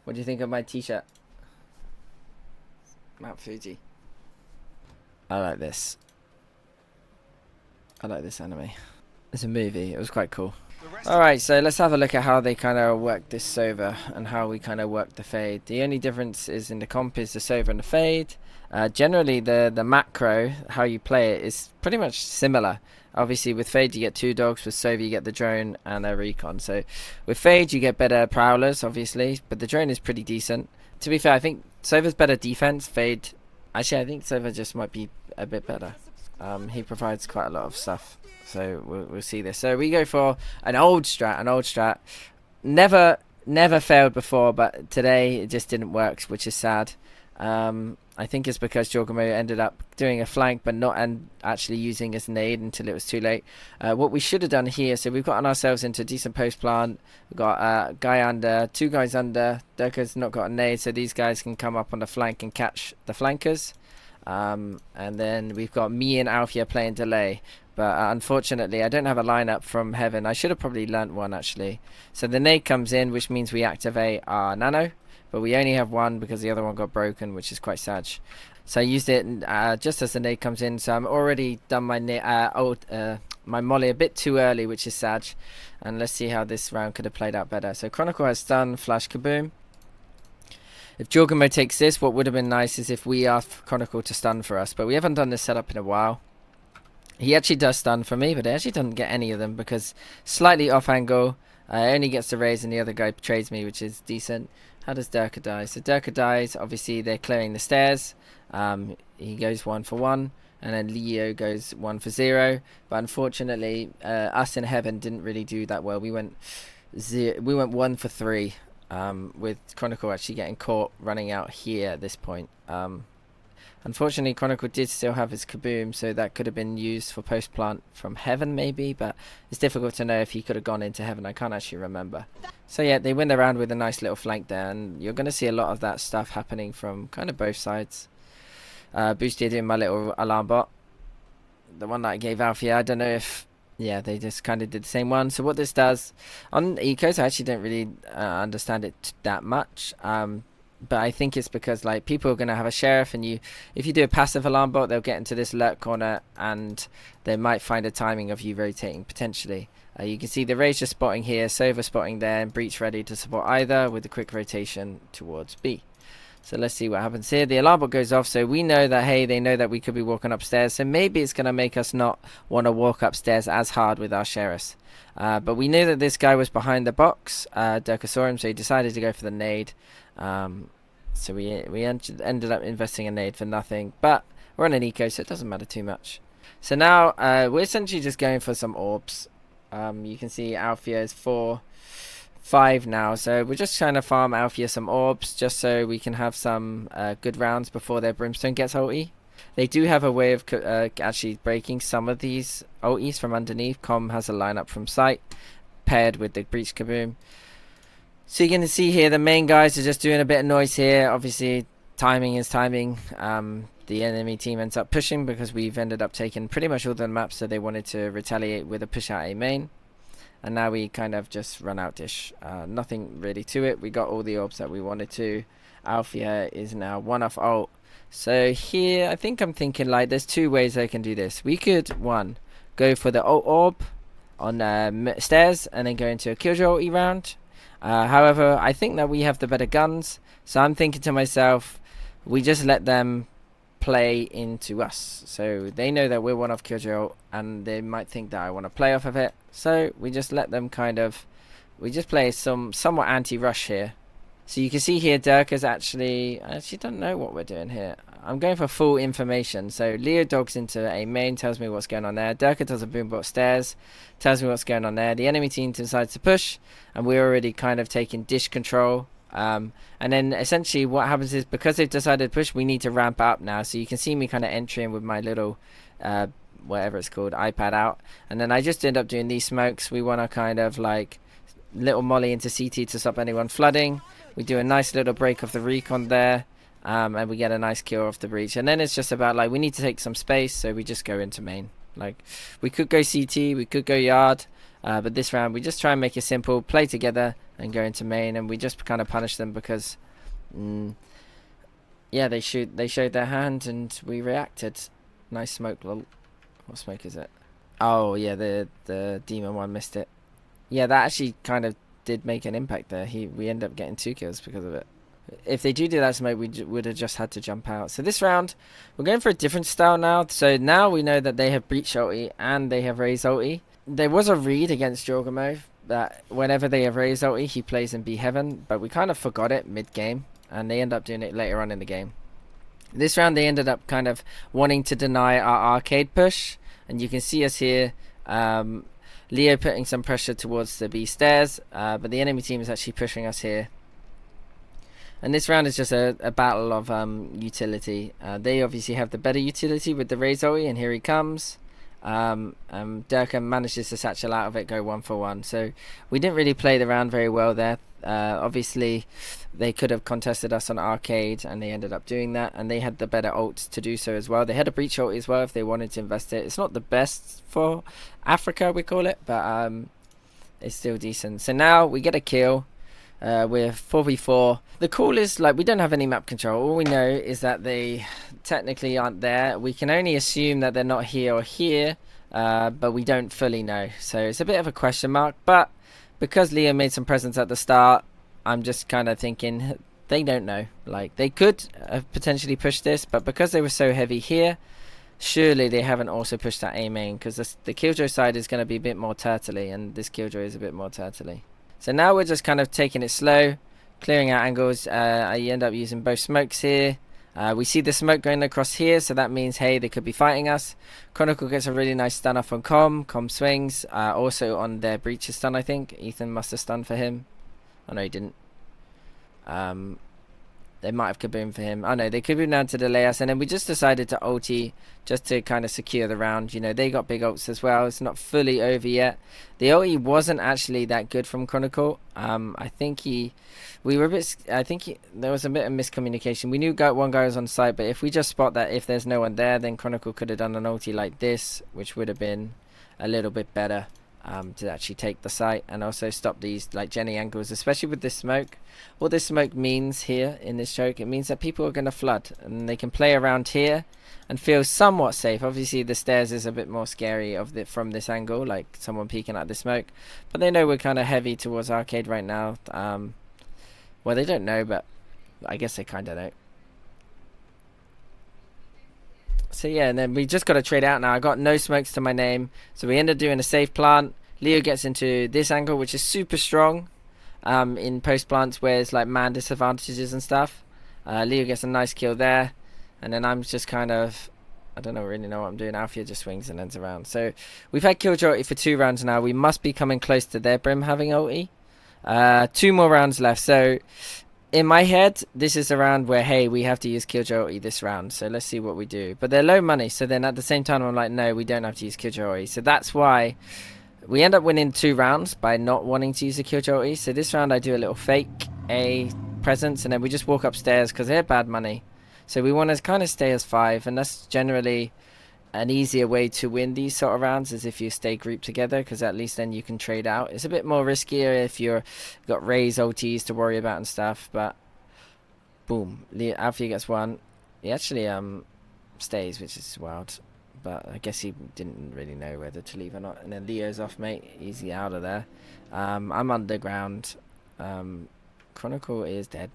What do you think of my t-shirt? Mount Fuji. I like this. I like this anime. It's a movie. It was quite cool. Alright, so let's have a look at how they kind of work this Sova and how we kind of work the fade. The only difference is in the comp is the Sova and the fade. Generally, the macro, how you play it, is pretty much similar. Obviously, with fade you get 2 dogs, with Sova you get the drone and a recon. So with fade you get better prowlers, obviously, but the drone is pretty decent. To be fair, I think Sova's better defense. Fade, actually, I think Sova just might be a bit better. He provides quite a lot of stuff. So we'll see this. So we go for an old strat. Never failed before, but today it just didn't work, which is sad. I think it's because Jorgamo ended up doing a flank but not actually using his nade until it was too late. What we should have done here, so we've gotten ourselves into a decent post plant. We've got a guy under, 2 guys under. Durka's not got a nade, so these guys can come up on the flank and catch the flankers. And then we've got me and Alfia playing delay. But unfortunately, I don't have a lineup from Heaven. I should have probably learnt one, actually. So the nade comes in, which means we activate our nano. But we only have one because the other one got broken, which is quite sad. So I used it just as the nade comes in. So I'm already done my my molly a bit too early, which is sad. And let's see how this round could have played out better. So Chronicle has stun, flash, kaboom. If Jorgamo takes this, what would have been nice is if we asked Chronicle to stun for us. But we haven't done this setup in a while. He actually does stun for me, but he actually doesn't get any of them because slightly off angle. Only gets the raise and the other guy betrays me, which is decent. How does Durka die? So Durka dies. Obviously, they're clearing the stairs. He goes 1 for 1. And then Leo goes 1 for 0. But unfortunately, us in Heaven didn't really do that well. We went 1 for 3. With Chronicle actually getting caught running out here at this point. Unfortunately, Chronicle did still have his kaboom, so that could have been used for post plant from Heaven maybe, but it's difficult to know if he could have gone into Heaven. I can't actually remember. So yeah, they win the round with a nice little flank there, and you're going to see a lot of that stuff happening from kind of both sides. Boosted in my little alarm bot, the one that I gave Alfia. I don't know if, yeah, they just kind of did the same one. So what this does on ecos, I actually don't really understand it that much. But I think it's because like people are going to have a sheriff, and if you do a passive alarm bot, they'll get into this lurk corner and they might find a timing of you rotating potentially. You can see the Razor spotting here, Sova spotting there, and Breach ready to support either with a quick rotation towards B. So let's see what happens here. The alarm bot goes off, so we know that, hey, they know that we could be walking upstairs, so maybe it's going to make us not want to walk upstairs as hard with our sheriffs. But we knew that this guy was behind the box. Durka saw him, so he decided to go for the nade. So we ended up investing a nade for nothing, but we're on an eco, so it doesn't matter too much. So now we're essentially just going for some orbs. You can see Alfia is 4-5 now, so we're just trying to farm Alfia some orbs just so we can have some good rounds before their Brimstone gets ulti. They do have a way of actually breaking some of these ultis from underneath. Com has a lineup from sight paired with the Breach Kaboom. So you're going to see here the main guys are just doing a bit of noise here. Obviously, timing is timing. The enemy team ends up pushing because we've ended up taking pretty much all the maps, so they wanted to retaliate with a push out A main. And now we kind of just run out dish. Nothing really to it. We got all the orbs that we wanted to. Alfia is now 1 off ult. So here, I think I'm thinking like there's 2 ways I can do this. We could, 1, go for the ult orb on stairs and then go into a Killjoy ulti round. However, I think that we have the better guns, so I'm thinking to myself, we just let them play into us. So they know that we're 1 off Killjoy, and they might think that I want to play off of it. So we just let them we just play somewhat anti-rush here. So you can see here, Durka's I actually don't know what we're doing here. I'm going for full information. So Leo dogs into A main, tells me what's going on there. Durka does a boombot stairs, tells me what's going on there. The enemy team decides to push, and we're already kind of taking dish control. And then essentially what happens is, because they've decided to push, we need to ramp up now. So you can see me kind of entering with my little whatever it's called, iPad out, and then I just end up doing these smokes. We want to kind of like little molly into CT to stop anyone flooding. We do a nice little break of the recon there. And we get a nice kill off the breach, and then it's just about like we need to take some space, so we just go into main. Like we could go CT, we could go yard, but this round we just try and make it simple, play together, and go into main, and we just kind of punished them because yeah, they showed their hand and we reacted. Nice smoke, lol. What smoke is it? Oh yeah, the demon one missed it. Yeah, that actually kind of did make an impact there. We ended up getting 2 kills because of it. If they do that smoke, we would have just had to jump out. So this round, we're going for a different style now. So now we know that they have breach ulti and they have raise ulti. There was a read against Jorgamo that whenever they have raise ulti, he plays in B heaven, but we kind of forgot it mid-game, and they end up doing it later on in the game. This round, they ended up kind of wanting to deny our arcade push, and you can see us here. Leo putting some pressure towards the B stairs, but the enemy team is actually pushing us here. And this round is just a battle of utility. They obviously have the better utility with the raise ulti, and here he comes. Durka manages to satchel out of it, go 1 for 1. So we didn't really play the round very well there. Obviously, they could have contested us on arcade, and they ended up doing that. And they had the better ults to do so as well. They had a breach ult as well if they wanted to invest it. It's not the best for Africa, we call it, but it's still decent. So now we get a kill. We're 4v4. The call is like we don't have any map control. All we know is that they technically aren't there. We can only assume that they're not here or here, but we don't fully know. So it's a bit of a question mark. But because Leo made some presence at the start, I'm just kind of thinking they don't know. Like they could have potentially pushed this, but because they were so heavy here, surely they haven't also pushed that A main, because the Killjoy side is going to be a bit more turtley, and this Killjoy is a bit more turtley. So now we're just kind of taking it slow, clearing out angles. I end up using both smokes here. We see the smoke going across here, so that means, hey, they could be fighting us. Chronicle gets a really nice stun off on Com. Com swings. Also on their breacher stun, I think. Ethan must have stunned for him. Oh, no, he didn't. They might have kaboomed for him. Oh no, they kaboomed down to delay us, and then we just decided to ulti just to kind of secure the round. You know, they got big ults as well. It's not fully over yet. The ulti wasn't actually that good from Chronicle. I think there was a bit of miscommunication. We knew one guy was on site, but if we just spot that if there's no one there, then Chronicle could have done an ulti like this, which would have been a little bit better. To actually take the site and also stop these like Jenny angles, especially with this smoke. What this smoke means here in this choke, it means that people are going to flood and they can play around here and feel somewhat safe. Obviously the stairs is a bit more scary from this angle, like someone peeking at the smoke, but they know we're kind of heavy towards arcade right now. Well, they don't know, but I guess they kind of know. So yeah, and then we just got to trade out now. I got no smokes to my name, so we end up doing a safe plant. Leo gets into this angle, which is super strong in post plants where it's like man disadvantages and stuff. Leo gets a nice kill there, and then I'm just kind of, I don't really know what I'm doing. Alfia just swings and ends around. So we've had Killjoy ulti for 2 rounds now. We must be coming close to their Brim having ulti. 2 more rounds left. So in my head, this is the round where, hey, we have to use Killjoy ulti this round. So let's see what we do. But they're low money. So then at the same time, I'm like, no, we don't have to use Killjoy ulti. So that's why we end up winning 2 rounds by not wanting to use the Killjoy ulti. So this round, I do a little fake A presence. And then we just walk upstairs because they're bad money. So we want to kind of stay as 5. And that's generally an easier way to win these sort of rounds, is if you stay grouped together, because at least then you can trade out. It's a bit more riskier if you've got raise OTs to worry about and stuff, but boom, Alfie gets 1. He actually stays, which is wild, but I guess he didn't really know whether to leave or not. And then Leo's off, mate. Easy out of there. I'm underground. Chronicle is dead.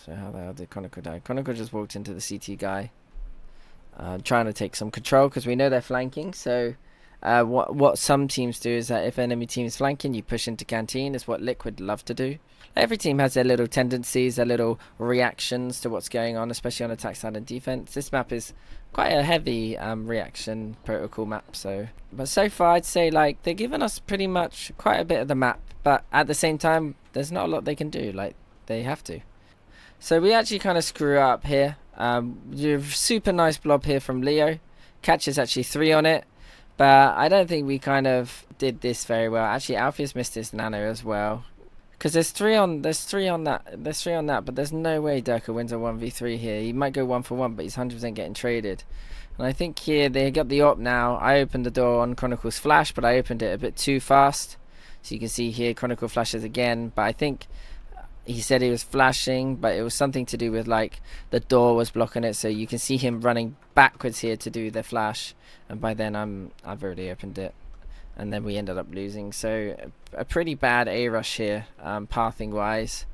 So how the hell did Chronicle die? Chronicle just walked into the CT guy. Trying to take some control because we know they're flanking. So what some teams do is that if enemy team is flanking, you push into canteen. Is what Liquid love to do. Every team has their little tendencies, their little reactions to what's going on, especially on attack side and defense. This map is quite a heavy reaction protocol map. But so far I'd say like they're giving us pretty much quite a bit of the map, but at the same time there's not a lot they can do. Like they have to. So we actually kind of screw up here. Super nice blob here from Leo. Catches actually 3 on it, but I don't think we kind of did this very well. Actually, Alfie's missed his nano as well, because there's 3 on that, but there's no way Durka wins a 1v3 here. He might go 1 for 1, but he's 100% getting traded. And I think here they got the op now. I opened the door on Chronicle's flash, but I opened it a bit too fast. So you can see here Chronicle flashes again, but I think he said he was flashing, but it was something to do with like the door was blocking it, so you can see him running backwards here to do the flash, and by then I've already opened it, and then we ended up losing. So a pretty bad A rush here, pathing wise,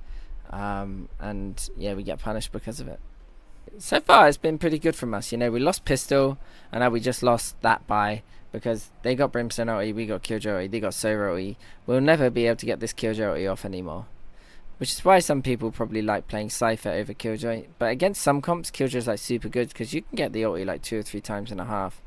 and yeah, we get punished because of it. So far it's been pretty good from us, you know. We lost pistol, and now we just lost that buy because they got Brimstone ulti, we got Killjoy ulti, they got Sova ulti. We'll never be able to get this Killjoy ulti off anymore, which is why some people probably like playing Cypher over Killjoy. But against some comps, Killjoy's like super good because you can get the ulti like 2 or 3 times and a half.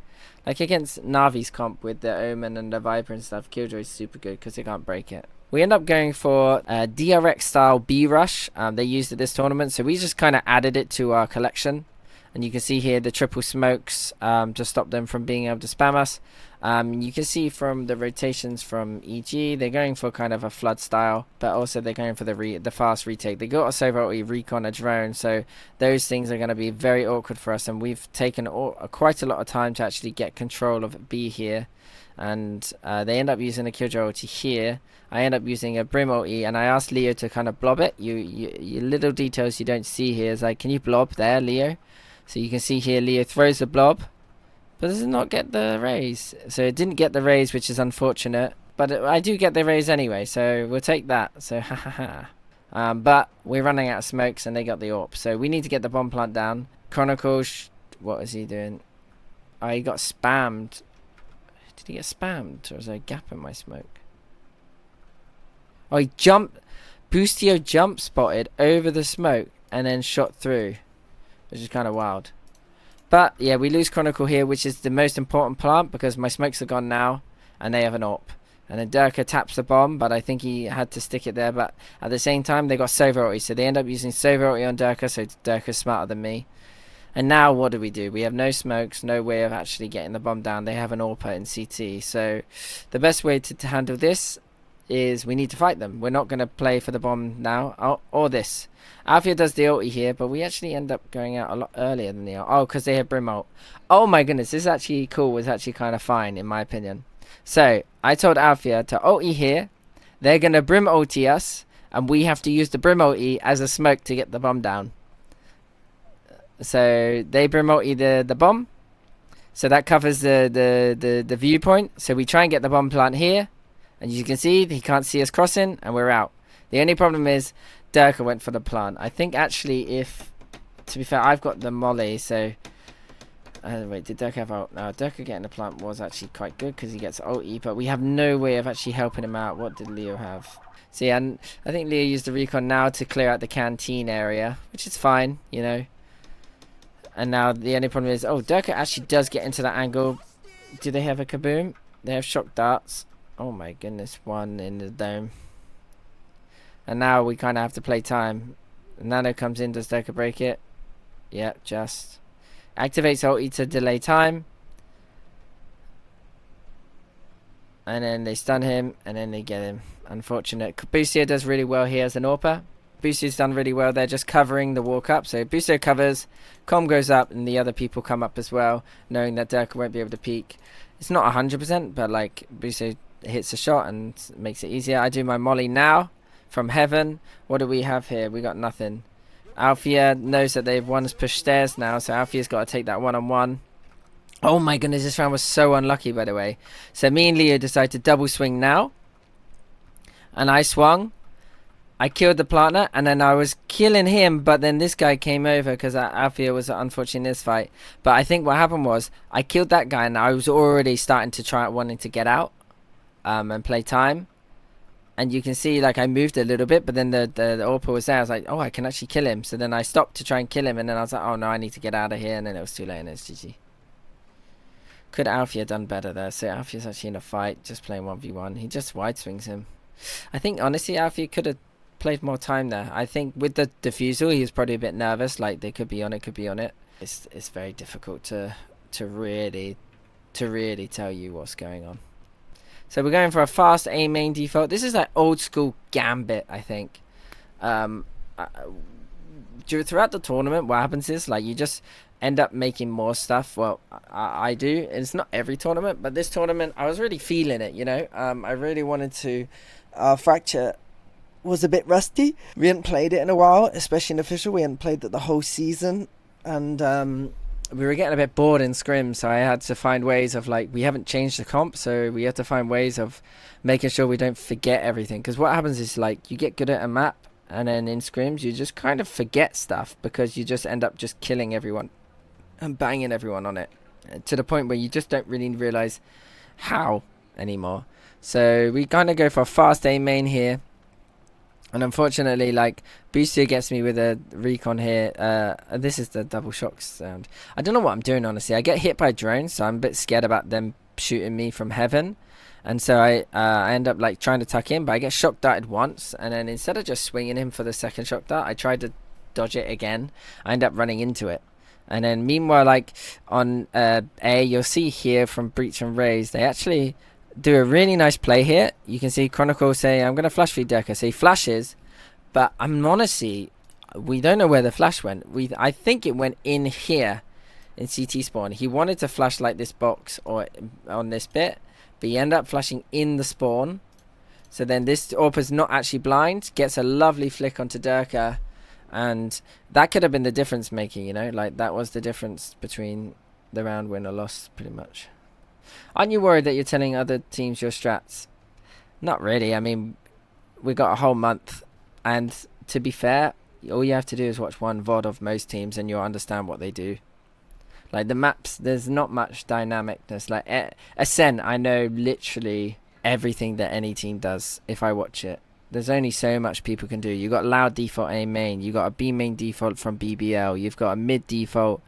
Like against Navi's comp with the Omen and the Viper and stuff, Killjoy's super good because they can't break it. We end up going for a DRX style B rush. They used it this tournament, so we just kind of added it to our collection. And you can see here the triple smokes to stop them from being able to spam us. You can see from the rotations from EG, they're going for kind of a flood style, but also they're going for the fast retake. They got a Sova ulti, recon, a drone, so those things are going to be very awkward for us, and we've taken quite a lot of time to actually get control of B here. And they end up using a Killjoy ulti here. I end up using a Brim ulti, and I asked Leo to kind of blob it. You little details you don't see here is like, can you blob there, Leo? So you can see here Leo throws the blob, but does not get the raise. So it didn't get the raise, which is unfortunate. But I do get the raise anyway, so we'll take that. So ha ha ha. But we're running out of smokes, and they got the AWP. So we need to get the bomb plant down. Chronicle, what is he doing? Oh, he got spammed. Did he get spammed, or was there a gap in my smoke? Oh, he jumped. Boostio jump spotted over the smoke and then shot through, which is kind of wild. But yeah, we lose Chronicle here, which is the most important plant because my smokes are gone now and they have an AWP. And then Durka taps the bomb, but I think he had to stick it there. But at the same time, they got Sova ulti, so they end up using Sova ulti on Durka, so Durka's smarter than me. And now what do? We have no smokes, no way of actually getting the bomb down. They have an AWP in CT. So the best way to handle this is we need to fight them. We're not going to play for the bomb now, or this. Alfia does the ulti here, but we actually end up going out a lot earlier than the ult. Oh, because they have Brim ult. Oh my goodness, this is actually cool. Was actually kind of fine, in my opinion. So, I told Alfia to ulti here. They're going to Brim ulti us, and we have to use the Brim ulti as a smoke to get the bomb down. So, they Brim ulti the bomb. So, that covers the viewpoint. So, we try and get the bomb plant here. And you can see he can't see us crossing, and we're out. The only problem is Durka went for the plant. I think actually to be fair, I've got the molly, so... wait, did Durka have ult? No, Durka getting the plant was actually quite good because he gets ulti, but we have no way of actually helping him out. What did Leo have? So yeah, and I think Leo used the recon now to clear out the canteen area, which is fine, you know. And now the only problem is, oh, Durka actually does get into that angle. Do they have a kaboom? They have shock darts. Oh my goodness, one in the dome. And now we kind of have to play time. Nano comes in, does Durka break it? Yep, just. Activates ulti to delay time. And then they stun him, and then they get him. Unfortunate. Boaster does really well here as an AWPer. Boaster's done really well there, just covering the walk up. So Boaster covers, Com goes up, and the other people come up as well, knowing that Durka won't be able to peek. It's not 100%, but like Boaster hits a shot and makes it easier. I do my molly now from heaven. What do we have here? We got nothing. Alfia knows that they've won us push stairs now, so Alfia's got to take that one-on-one. Oh my goodness, this round was so unlucky, by the way. So me and Leo decided to double swing now, and I swung. I killed the planter, and then I was killing him, but then this guy came over because Alfia was unfortunate in this fight. But I think what happened was I killed that guy, and I was already starting to try wanting to get out. And play time, and you can see like I moved a little bit, but then the AWPer was there. I was like, oh, I can actually kill him. So then I stopped to try and kill him, and then I was like, oh no, I need to get out of here, and then it was too late, and it's GG. Could Alfia done better there? So Alfia's actually in a fight, just playing 1v1. He just wide swings him. I think honestly Alfia could have played more time there. I think with the defusal he was probably a bit nervous, like they could be on it. It's very difficult to really tell you what's going on. So we're going for a fast A main default. This is like old school Gambit, I think. throughout the tournament, what happens is like you just end up making more stuff. Well, I do. It's not every tournament, but this tournament I was really feeling it. You know, I really wanted to. Fracture was a bit rusty. We hadn't played it in a while, especially in official. We hadn't played it the whole season, and we were getting a bit bored in scrim, so I had to find ways of, like, we haven't changed the comp, so we have to find ways of making sure we don't forget everything. Because what happens is, like, you get good at a map, and then in scrims you just kind of forget stuff because you just end up just killing everyone and banging everyone on it to the point where you just don't really realize how anymore. So we kind of go for a fast A main here. And unfortunately, like, Boaster gets me with a recon here. This is the double shock sound. I don't know what I'm doing, honestly. I get hit by drones, so I'm a bit scared about them shooting me from heaven. And so I end up, like, trying to tuck in, but I get shock darted once. And then instead of just swinging him for the second shock dart, I tried to dodge it again. I end up running into it. And then meanwhile, like, on A, you'll see here from Breach and Raise, they actually do a really nice play here. You can see Chronicle say, I'm going to flash feed Durka. So he flashes, but I'm honestly, we don't know where the flash went. I think it went in here in CT spawn. He wanted to flash like this box or on this bit, but he ended up flashing in the spawn. So then this AWP is not actually blind, gets a lovely flick onto Durka, and that could have been the difference making, you know, like that was the difference between the round win or loss pretty much. Aren't you worried that you're telling other teams your strats? Not really. I mean, we got a whole month, and to be fair, all you have to do is watch one VOD of most teams and you'll understand what they do. Like the maps, there's not much dynamicness. Like Ascent, I know literally everything that any team does if I watch it. There's only so much people can do. You got loud default A main, you got a B main default from BBL, you've got a mid default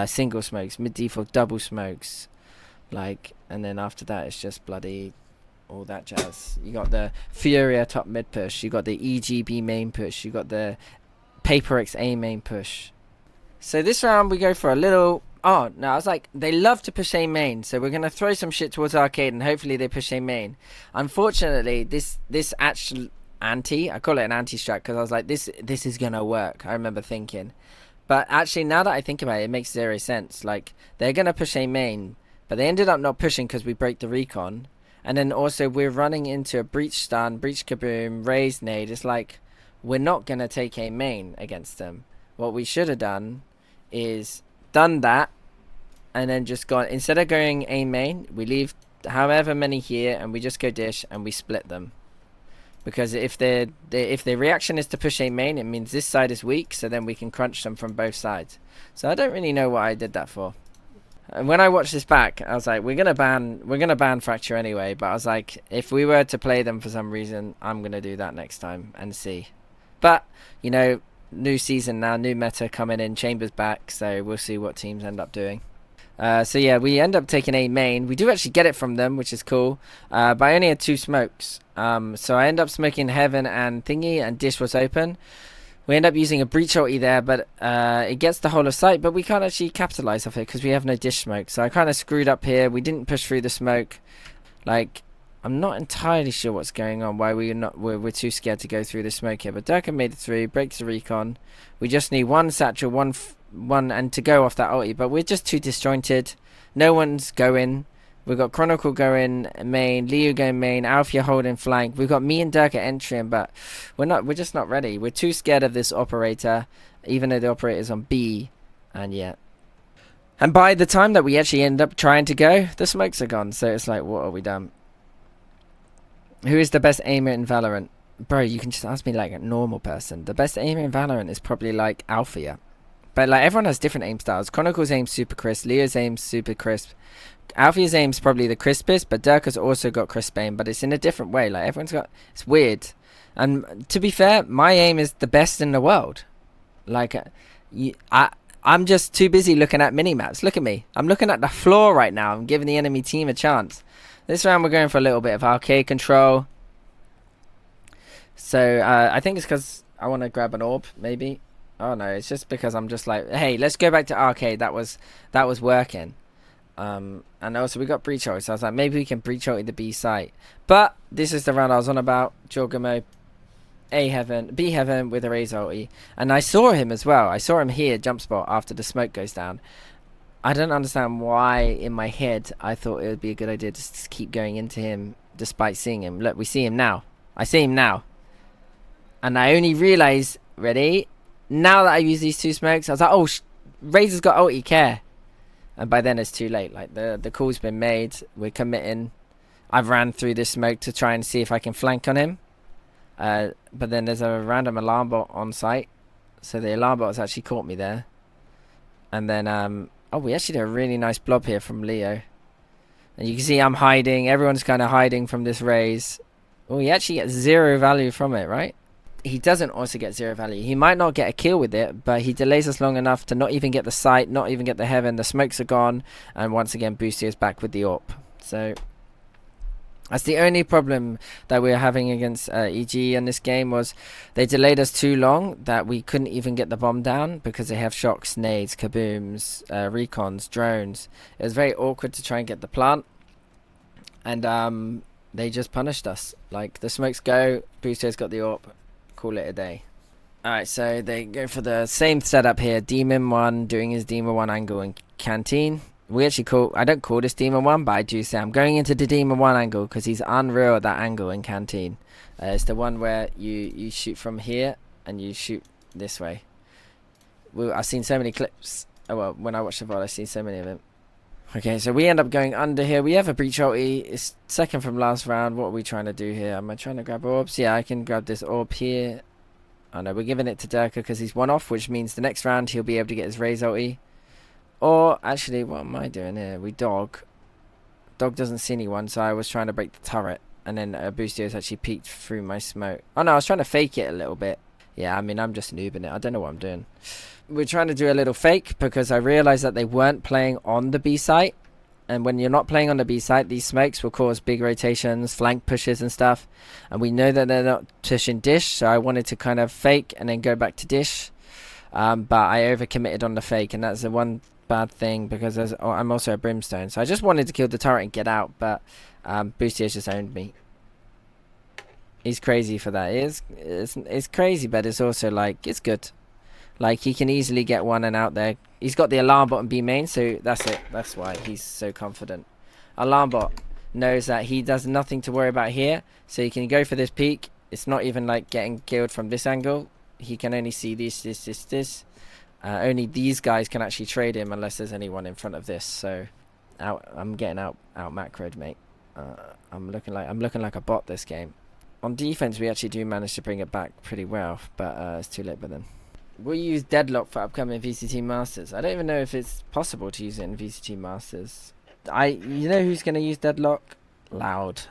single smokes, mid default double smokes. Like, and then after that it's just bloody all that jazz. You got the Furia top mid push, you got the EGB main push, you got the Paper X A main push. So this round we go for a little, oh no, I was like, they love to push A main, so we're gonna throw some shit towards arcade and hopefully they push A main. Unfortunately, this actual anti, I call it an anti-strat because I was like, this is gonna work. I remember thinking, but actually now that I think about it, it makes zero sense. Like, they're gonna push A main, but they ended up not pushing because we break the recon. And then also we're running into a breach stun, breach kaboom, raise nade. It's like, we're not going to take A main against them. What we should have done is done that and then just gone, instead of going A main, we leave however many here and we just go dish and we split them. Because if their reaction is to push A main, it means this side is weak, so then we can crunch them from both sides. So I don't really know what I did that for. And when I watched this back, I was like, we're gonna ban Fracture anyway. But I was like, if we were to play them for some reason, I'm gonna do that next time and see. But you know, new season now, new meta coming in, Chambers back, so we'll see what teams end up doing. So yeah, we end up taking A main. We do actually get it from them, which is cool. But I only had 2 smokes. So I end up smoking Heaven and Thingy, and Dish was open. We end up using a breach ulti there, but it gets the whole of sight, but we can't actually capitalize off it because we have no dish smoke. So I kind of screwed up here. We didn't push through the smoke. Like, I'm not entirely sure what's going on, why we're too scared to go through the smoke here. But Durka made it through, breaks the recon. We just need one satchel, one and to go off that ulti, but we're just too disjointed. No one's going. We've got Chronicle going main, Liu going main, Alfia holding flank. We've got me and Durka entering, but we're just not ready. We're too scared of this operator, even though the operator's on B, and yeah. And by the time that we actually end up trying to go, the smokes are gone, so it's like, what have we done? Who is the best aimer in Valorant? Bro, you can just ask me like a normal person. The best aimer in Valorant is probably like Alfia. But like, everyone has different aim styles. Chronicle's aim super crisp, Leo's aim super crisp. Alfia's aim's probably the crispest, but Durka's also got crisp aim, but it's in a different way. Like, everyone's got, it's weird. And to be fair, my aim is the best in the world. Like, I'm just too busy looking at mini-maps. Look at me. I'm looking at the floor right now. I'm giving the enemy team a chance. This round we're going for a little bit of arcade control. So, I think it's because I want to grab an orb, maybe. Oh no, it's just because I'm just like, hey, let's go back to arcade. That was working. And also we got breach ulti, so I was like, maybe we can breach ulti the B site. But this is the round I was on about. Jorgamo A heaven, B heaven with a raise ulti. And I saw him as well. I saw him here, jump spot, after the smoke goes down. I don't understand why in my head I thought it would be a good idea to just keep going into him despite seeing him. Look, we see him now. I see him now. And I only realized, ready? Now that I use these two smokes, I was like, oh, Razor's got ulti, care. And by then it's too late. Like, the call's been made. We're committing. I've ran through this smoke to try and see if I can flank on him. But then there's a random alarm bot on site. So the alarm bot has actually caught me there. And then, oh, we actually did a really nice blob here from Leo. And you can see I'm hiding. Everyone's kind of hiding from this raise. Oh, he actually gets 0 value from it, right? He doesn't also get 0 value. He might not get a kill with it, but he delays us long enough to not even get the sight, not even get the heaven. The smokes are gone. And once again, Boaster is back with the AWP. So that's the only problem that we're having against Eg in this game, was they delayed us too long that we couldn't even get the bomb down because they have shocks, nades, kabooms, recons, drones. It was very awkward to try and get the plant. And they just punished us. Like, the smokes go, Booster's got the AWP, call it a day. Alright, so they go for the same setup here. Demon 1 doing his Demon 1 angle in Canteen. We actually call, I don't call this Demon 1, but I do say I'm going into the Demon 1 angle because he's unreal at that angle in Canteen. It's the one where you shoot from here and you shoot this way. I've seen so many clips. Oh, well, when I watch the VOD, I've seen so many of them. Okay, so we end up going under here. We have a breach ulti. It's second from last round. What are we trying to do here? Am I trying to grab orbs? Yeah, I can grab this orb here. Oh no, we're giving it to Durka because he's one off, which means the next round he'll be able to get his raise ulti. Or, actually, what am I doing here? We dog. Dog doesn't see anyone, so I was trying to break the turret. And then Boaster has actually peeked through my smoke. Oh no, I was trying to fake it a little bit. Yeah, I mean, I'm just noobing it. I don't know what I'm doing. We're trying to do a little fake because I realized that they weren't playing on the B site. And when you're not playing on the B site, these smokes will cause big rotations, flank pushes and stuff. And we know that they're not pushing dish, so I wanted to kind of fake and then go back to dish. But I overcommitted on the fake, and that's the one bad thing because I'm also a brimstone. So I just wanted to kill the turret and get out, but Boaster has just owned me. He's crazy for that. It's crazy, but it's also like, it's good. Like, he can easily get one and out there. He's got the alarm bot and B main, so that's it. That's why he's so confident. Alarm bot knows that he does nothing to worry about here, so he can go for this peek. It's not even like getting killed from this angle. He can only see this. Only these guys can actually trade him unless there's anyone in front of this. So I'm getting out macroed, mate. I'm looking like a bot this game. On defense, we actually do manage to bring it back pretty well, but it's too late by then. We'll use Deadlock for upcoming VCT Masters. I don't even know if it's possible to use it in VCT Masters. You know who's going to use Deadlock? Loud.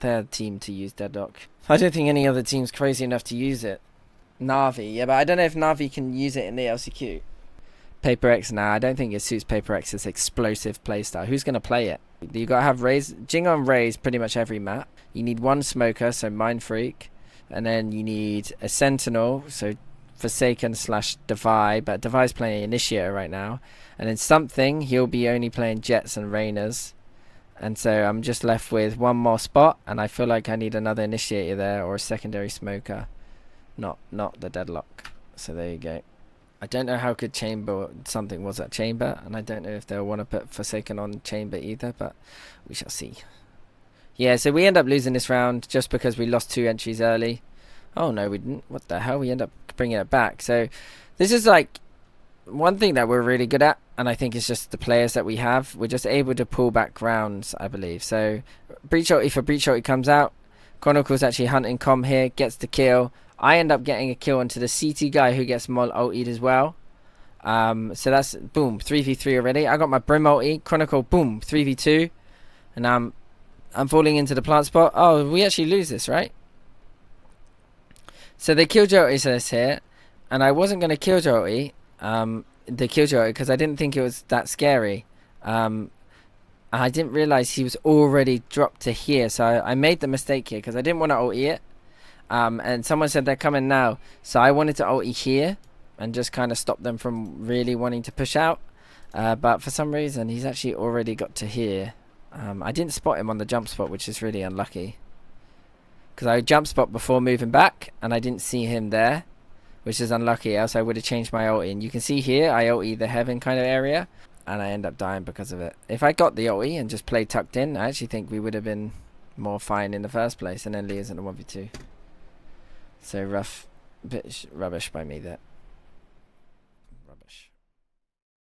They're the team to use Deadlock. I don't think any other team's crazy enough to use it. Navi, yeah, but I don't know if Navi can use it in the LCQ. Paper X, nah, I don't think it suits Paper X's explosive playstyle. Who's going to play it? You got to have Raze. Jing on Raze pretty much every map. You need one smoker, so Mind Freak. And then you need a Sentinel, so Forsaken / Defy, but Defy's playing Initiator right now. And then something, he'll be only playing Jets and Rainers. And so I'm just left with one more spot, and I feel like I need another Initiator there or a secondary smoker. Not the Deadlock. So there you go. I don't know how good Chamber something was at Chamber, and I don't know if they'll want to put Forsaken on Chamber either, but we shall see. Yeah, so we end up losing this round just because we lost 2 entries early. Oh no, we didn't. What the hell? We end up bringing it back. So this is like one thing that we're really good at, and I think it's just the players that we have. We're just able to pull back rounds, I believe. So Breach Ulti for Breach Ulti comes out. Chronicle's actually hunting Com here, gets the kill. I end up getting a kill onto the CT guy who gets Mol ultied as well. So that's, boom, 3v3 already. I got my Brim ulti. Chronicle, boom, 3v2. And I'm falling into the plant spot. Oh, we actually lose this, right? So they Killjoy us here. And I wasn't going to Killjoy the Killjoy because I didn't think it was that scary. I didn't realize he was already dropped to here. So I made the mistake here because I didn't want to ulti it. And someone said they're coming now, so I wanted to ulti here and just kind of stop them from really wanting to push out, but for some reason he's actually already got to here. I didn't spot him on the jump spot, which is really unlucky because I jump spot before moving back, and I didn't see him there, which is unlucky, else I would have changed my ulti. And you can see here, I ulti the heaven kind of area, and I end up dying because of it. If I got the ulti and just played tucked in, I actually think we would have been more fine in the first place, and then Lee isn't a 1v2. So rough, bit rubbish by me there.